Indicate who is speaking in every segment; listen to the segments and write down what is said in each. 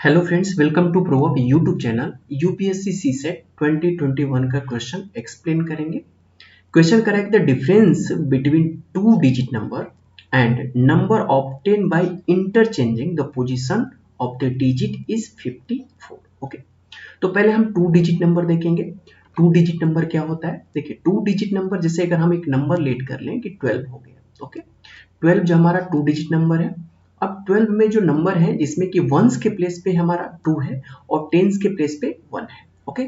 Speaker 1: Hello friends, welcome to प्रोअप YouTube channel. UPSC CSAT 2021 का question explain करेंगे। Question correct the difference between two digit number and number obtain by interchanging the position of the digit is 54। Okay, तो पहले हम two digit number देखेंगे। Two digit number क्या होता है? देखिए, टू डिजिट नंबर जैसे अगर हम एक नंबर लेट कर लें कि 12 हो गया। ओके, 12 जो हमारा टू डिजिट नंबर है। अब 12 में जो नंबर है जिसमें कि वंस के प्लेस पे हमारा 2 है और टेंस के प्लेस पे 1 है। ओके,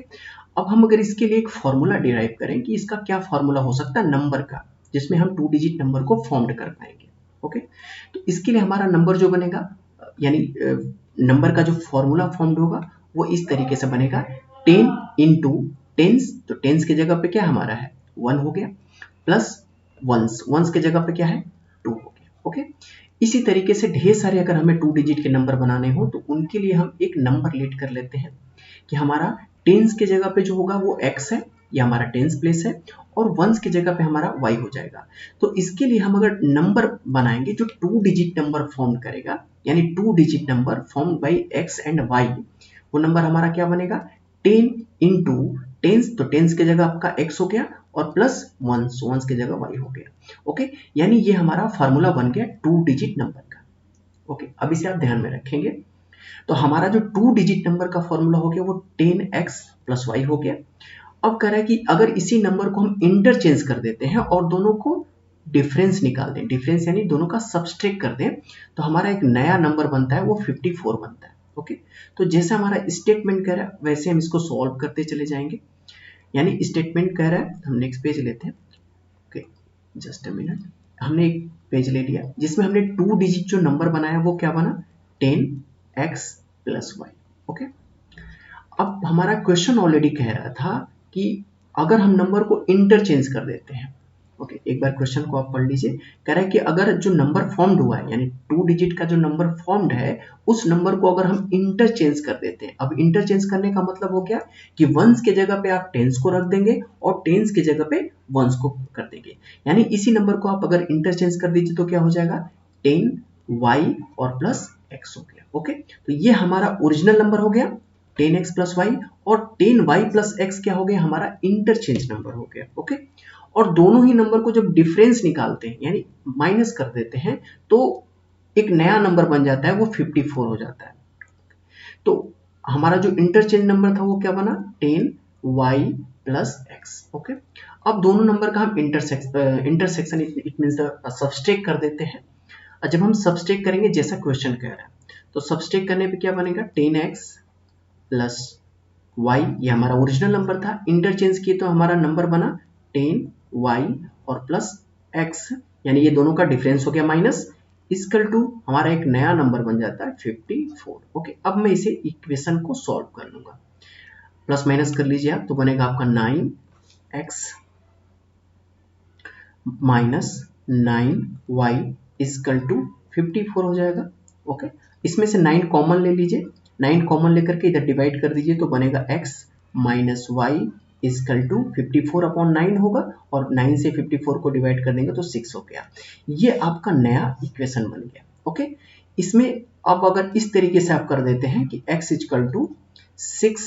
Speaker 1: अब हम अगर इसके लिए एक फॉर्मूला डिराइव करें कि इसका क्या फॉर्मूला हो सकता है नंबर का, जिसमें हम टू डिजिट नंबर को फॉर्म्ड कर पाएंगे। ओके, तो इसके लिए हमारा नंबर जो बनेगा, यानी नंबर का जो फॉर्मूला फॉर्म्ड होगा वो इस तरीके से बनेगा 10 इंटू टेंस। तो टेंस की जगह पे क्या हमारा है 1 हो गया, प्लस वंस, वंस की जगह पे क्या है 2 हो गया। ओके, इसी तरीके से ढेर सारे अगर हमें टू डिजिट के नंबर बनाने हो तो उनके लिए हम एक नंबर लेट कर लेते हैं कि हमारा टेंस के जगह पे जो होगा वो x है, ये हमारा टेंस प्लेस है, और वंस की जगह पे हमारा y हो जाएगा। तो इसके लिए हम अगर नंबर बनाएंगे जो टू डिजिट नंबर फॉर्म करेगा, यानी to digit number form by x and y, वो नंबर हमारा क्या बनेगा 10 इंटू टेंस। तो टेंस की जगह आपका x हो गया और प्लस वंस, वंस की जगह y हो गया। ओके, यानी ये हमारा फार्मूला बन गया टू डिजिट नंबर का। ओके, अब इसे आप ध्यान में रखेंगे। तो हमारा जो टू डिजिट नंबर का फॉर्मूला हो गया वो 10x प्लस y हो गया। अब कह रहा है कि अगर इसी नंबर को हम इंटरचेंज कर देते हैं और दोनों को डिफरेंस निकाल दें, डिफरेंस यानी दोनों का सबस्ट्रैक्ट कर दें, तो हमारा एक नया नंबर बनता है, वो 54 बनता है। ओके, तो जैसे हमारा स्टेटमेंट कह रहा है वैसे हम इसको सॉल्व करते चले जाएंगे। यानी स्टेटमेंट कह रहा है, हम नेक्स्ट पेज लेते हैं। ओके, जस्ट अ मिनट, हमने एक पेज ले लिया जिसमें हमने टू डिजिट जो नंबर बनाया वो क्या बना 10x प्लस y। ओके, अब हमारा क्वेश्चन ऑलरेडी कह रहा था कि अगर हम नंबर को इंटरचेंज कर देते हैं। ओके, एक बार क्वेश्चन को आप पढ़ लीजिए। कह रहा है कि अगर जो नंबर फॉर्म्ड हुआ है, यानी टू डिजिट का जो नंबर फॉर्म्ड है, उस नंबर को अगर हम इंटरचेंज कर देते हैं। अब इंटरचेंज करने का मतलब हो गया कि वंस के जगह पे आप टेंस को रख देंगे और टेंस के जगह पे वंस को कर देंगे। यानी इसी नंबर को आप अगर इंटरचेंज कर दीजिए तो क्या हो जाएगा 10y और प्लस x हो गया। ओके, तो ये हमारा ओरिजिनल नंबर हो गया 10x प्लस वाई, और 10y प्लस x क्या हो गया हमारा इंटरचेंज नंबर हो गया। ओके, और दोनों ही नंबर को जब डिफरेंस निकालते हैं यानी माइनस कर देते हैं तो एक नया नंबर बन जाता है, वो 54 हो जाता है। तो हमारा जो इंटरचेंज नंबर था वो क्या बना 10y प्लस x। ओके, अब दोनों नंबर का हम इंटरसेक्शन इट मींस सबस्ट्रैक्ट कर देते हैं। और जब हम सबस्ट्रैक्ट करेंगे जैसा क्वेश्चन कह रहा है, तो सबस्ट्रैक्ट करने पे क्या बनेगा 10x प्लस y, ये हमारा ओरिजिनल नंबर था, इंटरचेंज किए तो हमारा नंबर बना 10y और प्लस x, यानी ये दोनों का डिफरेंस हो गया माइनस, इक्वल टू हमारा एक नया नंबर बन जाता है 54। ओके, अब मैं इसे इक्वेशन को सॉल्व कर लूंगा। प्लस माइनस कर लीजिए आप, तो बनेगा आपका 9x minus 9y equal to 54 हो जाएगा। ओके, इसमें से 9 कॉमन ले लीजिए, 9 कॉमन लेकर के इधर डिवाइड कर दीजिए तो बनेगा x minus Y equal to 54 upon 9 होगा, और 9 से 54 को डिवाइड कर देंगे तो 6 हो गया। ये आपका नया इक्वेशन बन गया। ओके, इसमें अब अगर इस तरीके से आप कर देते हैं कि x equal to 6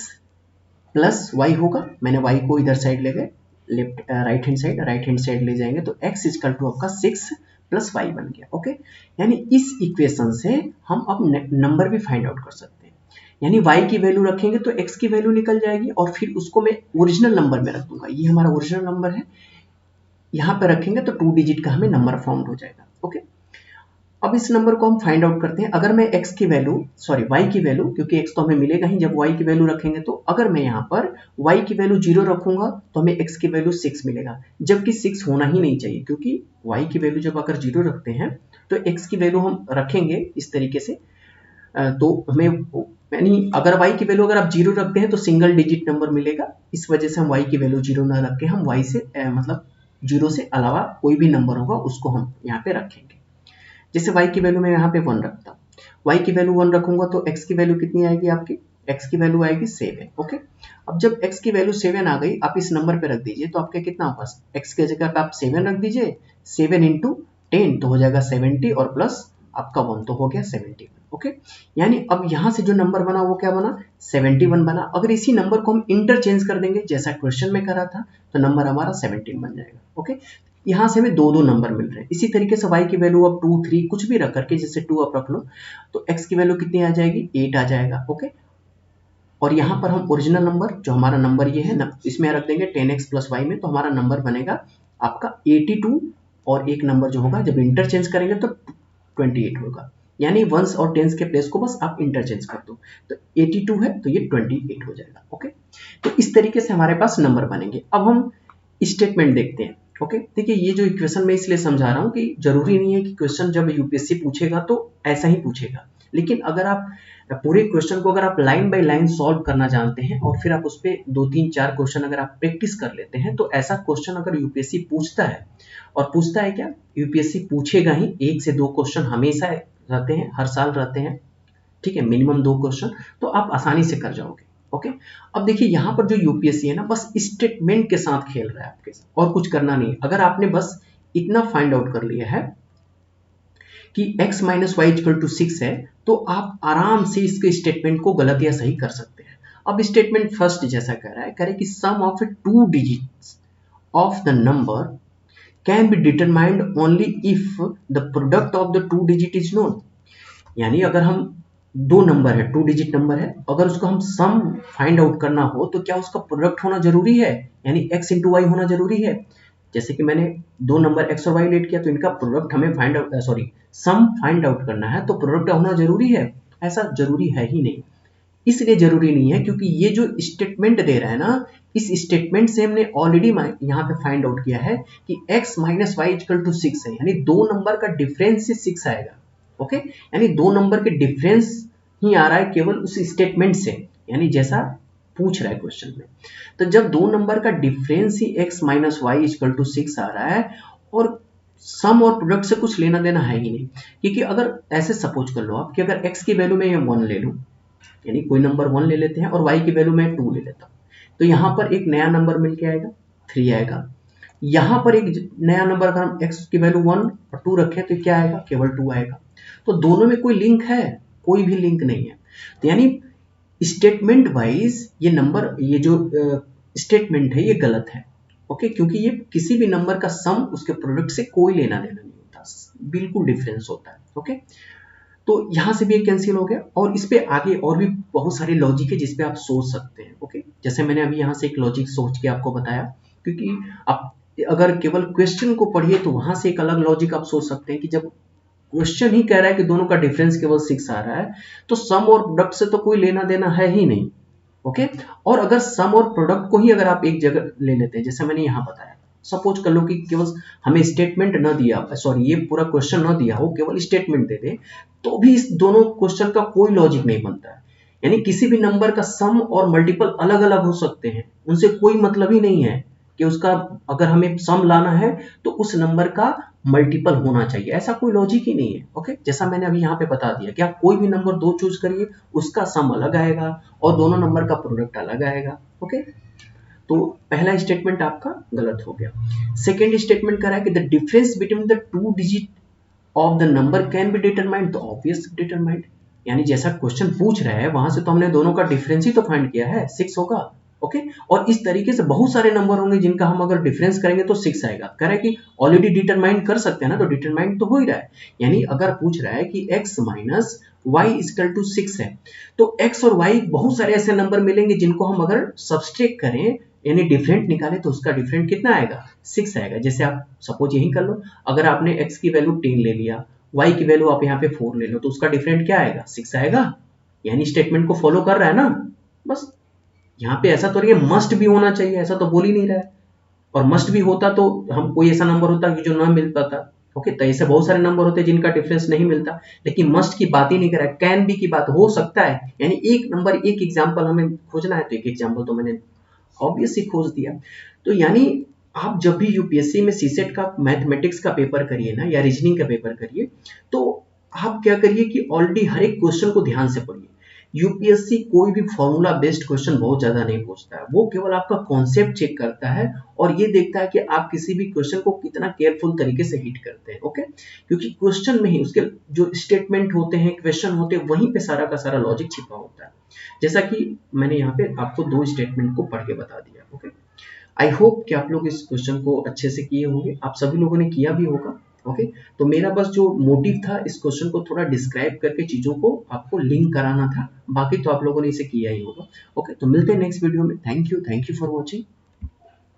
Speaker 1: plus Y होगा, मैंने y को इधर साइड ले गए, लेफ्ट राइट हैंड साइड ले जाएंगे तो x इजकल टू आपका 6 प्लस वाई बन गया। ओके, यानी इस इक्वेशन से हम अब नंबर भी फाइंड आउट कर सकते हैं। यानी y की वैल्यू रखेंगे तो x की वैल्यू निकल जाएगी, और फिर उसको मैं ओरिजिनल नंबर में रख दूंगा। ये हमारा ओरिजिनल नंबर है, यहाँ पे रखेंगे तो टू डिजिट का हमें नंबर फॉर्म हो जाएगा। ओके, अब इस नंबर को हम फाइंड आउट करते हैं। अगर मैं x की वैल्यू y की वैल्यू, क्योंकि x तो हमें मिलेगा ही जब y की वैल्यू रखेंगे, तो अगर मैं यहाँ पर y की वैल्यू 0 रखूंगा तो हमें x की वैल्यू 6 मिलेगा, जबकि 6 होना ही नहीं चाहिए, क्योंकि y की वैल्यू जब अगर 0 रखते हैं तो x की वैल्यू हम रखेंगे इस तरीके से, तो हमें यानी अगर y की वैल्यू अगर आप 0 रखते हैं तो सिंगल डिजिट नंबर मिलेगा। इस वजह से हम y की वैल्यू 0 ना रख के हम y से मतलब 0 से अलावा कोई भी नंबर होगा उसको हम यहाँ पे रखेंगे। जैसे y की वैल्यू मैं यहाँ पे 1 रखता हूँ, y की वैल्यू 1 रखूंगा तो x की वैल्यू कितनी आएगी आपकी, x की वैल्यू आएगी 7। ओके, अब जब x की वैल्यू 7 आ गई, आप इस नंबर पे रख दीजिए तो आपके कितना होगा, x की जगह पे आप 7 रख दीजिए, 7 इंटू 10 तो हो जाएगा 70, और प्लस आपका 1 तो हो गया 71। ओके, यानी अब यहाँ से जो नंबर बना वो क्या बना, 71 बना। अगर इसी नंबर को हम इंटरचेंज कर देंगे जैसा क्वेश्चन में करा था तो नंबर हमारा 17 बन जाएगा। ओके, यहाँ से हमें दो दो नंबर मिल रहे हैं। इसी तरीके से y की वैल्यू अब 2 3 कुछ भी रख करके, जैसे 2 आप रख लो तो x की वैल्यू कितनी आ जाएगी, 8 आ जाएगा। ओके, और यहाँ पर हम ओरिजिनल नंबर जो हमारा नंबर ये है ना, इसमें रख देंगे 10x प्लस y में, तो हमारा नंबर बनेगा आपका 82, और एक नंबर जो होगा जब इंटरचेंज करेंगे तो 28 होगा। यानी वंस और टेंस के प्लेस को बस आप इंटरचेंज कर दो, तो 82 है तो ये 28 हो जाएगा। ओके, तो इस तरीके से हमारे पास नंबर बनेंगे। अब हम स्टेटमेंट देखते हैं। ओके, देखिए ये जो इक्वेशन मैं इसलिए समझा रहा हूँ कि जरूरी नहीं है कि क्वेश्चन जब यूपीएससी पूछेगा तो ऐसा ही पूछेगा, लेकिन अगर आप पूरे क्वेश्चन को अगर आप लाइन बाय लाइन सॉल्व करना जानते हैं और फिर आप उस पर 2 3 4 क्वेश्चन अगर आप प्रैक्टिस कर लेते हैं, तो ऐसा क्वेश्चन अगर यूपीएससी पूछता है, और पूछता है क्या, यूपीएससी पूछेगा ही, 1 से 2 क्वेश्चन हमेशा रहते हैं, हर साल रहते हैं, ठीक है, मिनिमम 2 क्वेश्चन, तो आप आसानी से कर जाओगे। ओके, अब देखिए यहाँ पर जो यूपीएससी है ना, बस स्टेटमेंट के साथ खेल रहा है आपके साथ, और कुछ करना नहीं। अगर आपने बस इतना फाइंड आउट कर लिया है कि x minus Y equal to 6 है, तो आप आराम से इसके स्टेटमेंट को गलत या सही कर सकते हैं। अब स्टेटमेंट फर्स्ट जैसा कह रहा है, कह रहे कि sum of 2 digits of the number can be determined only if the product of the 2 digit is known. यानी अगर हम दो नंबर है, 2 डिजिट नंबर है, अगर उसको हम सम फाइंड आउट करना हो तो क्या उसका प्रोडक्ट होना जरूरी है, यानी x इंटू वाई होना जरूरी है। जैसे कि मैंने दो नंबर x और y लेट किया, तो इनका प्रोडक्ट हमें find out sum find out करना है, तो प्रोडक्ट होना जरूरी है, ऐसा जरूरी है ही नहीं। इसलिए जरूरी नहीं है क्योंकि ये जो स्टेटमेंट दे रहा है ना, इस स्टेटमेंट से हमने ऑलरेडी यहाँ पे फाइंड आउट किया है कि x minus Y equal to 6 है, यानी दो नंबर का डिफरेंस से 6 आएगा। ओके, यानी दो नंबर के डिफरेंस ही आ रहा है केवल उस स्टेटमेंट से, यानी जैसा पूछ रहा है क्वेश्चन में। तो जब दो नंबर का डिफरेंस ही x minus Y equal to 6 आ रहा है, और सम और प्रोडक्ट से कुछ लेना देना है ही नहीं, क्योंकि अगर ऐसे सपोज कर लो आप कि अगर x की वैल्यू में 1 ले लूं, यानी कोई नंबर 1 ले लेते हैं, और y की वैल्यू में 2 ले लेता हूं, तो यहाँ पर एक नया नंबर मिल के आएगा, 3 आएगा। यहाँ पर एक नया नंबर अगर हम x की वैल्यू 1 और 2 रखें तो क्या आएगा, केवल 2 आएगा। तो दोनों में कोई लिंक है, कोई भी लिंक नहीं है। तो यानी स्टेटमेंट वाइज ये नंबर, ये जो स्टेटमेंट है ये गलत है। ओके, क्योंकि ये किसी भी नंबर का सम उसके प्रोडक्ट से कोई लेना देना नहीं होता, बिल्कुल डिफरेंस होता है। ओके, तो यहां से भी एक कैंसिल हो गया, और इस पे आगे और भी बहुत सारे लॉजिक है जिसपे आप सोच सकते हैं। ओके, जैसे मैंने अभी यहाँ से एक लॉजिक सोच के आपको बताया, क्योंकि आप अगर केवल क्वेश्चन को पढ़िए तो वहां से एक अलग लॉजिक आप सोच सकते हैं कि जब क्वेश्चन ही कह रहा है कि दोनों का डिफरेंस केवल 6 आ रहा है, तो सम और प्रोडक्ट से तो कोई लेना देना है ही नहीं। ओके, और अगर सम और प्रोडक्ट को ही अगर आप एक जगह ले लेते हैं, जैसे मैंने यहाँ बताया, सपोज कर लो कि केवल हमें स्टेटमेंट न दिया, ये पूरा क्वेश्चन न दिया हो, केवल स्टेटमेंट दे दे, तो भी इस दोनों क्वेश्चन का कोई लॉजिक नहीं बनता है। यानी किसी भी नंबर का सम और मल्टीपल अलग अलग हो सकते हैं, उनसे कोई मतलब ही नहीं है कि उसका, अगर हमें सम लाना है तो उस नंबर का मल्टीपल होना चाहिए, ऐसा कोई लॉजिक ही नहीं है। ओके, जैसा मैंने अभी यहाँ पे बता दिया कि आप कोई भी नंबर 2 चूज करिए, उसका सम अलग आएगा और दोनों नंबर का प्रोडक्ट अलग आएगा। ओके, तो पहला स्टेटमेंट आपका गलत हो गया। सेकेंड स्टेटमेंट कह रहा है कि the difference between the 2 digit of the number can be determined, तो ऑब्वियस डिटरमाइंड, यानी जैसा क्वेश्चन पूछ रहा है वहां से तो हमने दोनों का डिफरेंस ही तो फाइंड किया है, 6 होगा। ओके, और इस तरीके से बहुत सारे नंबर होंगे जिनका हम अगर डिफरेंस करेंगे तो 6 आएगा। कह रहा है कि ऑलरेडी डिटरमाइंड कर सकते हैं ना, तो डिटरमाइंड तो हो ही रहा है। यानी अगर पूछ रहा है कि x minus Y equal to 6 है, तो x और y बहुत सारे ऐसे नंबर मिलेंगे जिनको हम अगर सब्सट्रैक्ट करें, यानी डिफरेंट निकाले, तो उसका डिफरेंट कितना आएगा, 6 आएगा। जैसे आप सपोज यही कर लो, अगर आपने x की वैल्यू 10 ले लिया, y की वैल्यू आप यहाँ पे 4 ले लो, तो उसका डिफरेंट क्या आएगा, 6 आएगा। यानी स्टेटमेंट को फॉलो कर रहा है ना, बस। यहाँ पे ऐसा तो नहीं है मस्ट भी होना चाहिए, ऐसा तो बोल ही नहीं रहा है, और मस्ट भी होता तो हम कोई ऐसा नंबर होता कि जो ना मिल पाता। ओके, तो ऐसे बहुत सारे नंबर होते हैं जिनका डिफरेंस नहीं मिलता, लेकिन मस्ट की बात ही नहीं कर रहा है, कैन बी की बात हो सकता है। यानी एक नंबर, एक एग्जाम्पल हमें खोजना है, तो एक एग्जाम्पल तो मैंने ऑब्वियसली खोज दिया। तो यानी आप जब भी यूपीएससी में सीसेट का मैथमेटिक्स का पेपर करिए ना, या रीजनिंग का पेपर करिए, तो आप क्या करिए कि ऑलरेडी हर एक क्वेश्चन को ध्यान से पढ़िए। यूपीएससी कोई भी फॉर्मूला बेस्ड क्वेश्चन बहुत ज्यादा नहीं पूछता है, वो केवल आपका कॉन्सेप्ट चेक करता है और ये देखता है कि आप किसी भी क्वेश्चन को कितना केयरफुल तरीके से हिट करते हैं। ओके, क्योंकि क्वेश्चन में ही उसके जो स्टेटमेंट होते हैं, क्वेश्चन होते हैं, वहीं पे सारा का सारा लॉजिक छिपा होता है। जैसा कि मैंने यहाँ पे आपको 2 स्टेटमेंट को पढ़ के बता दिया। ओके, आई होप कि आप लोग इस क्वेश्चन को अच्छे से किए होंगे, आप सभी लोगों ने किया भी होगा। ओके, तो मेरा बस जो मोटिव था इस क्वेश्चन को थोड़ा डिस्क्राइब करके चीजों को आपको लिंक कराना था, बाकी तो आप लोगों ने इसे किया ही होगा। ओके, तो मिलते हैं नेक्स्ट वीडियो में। Thank you for watching.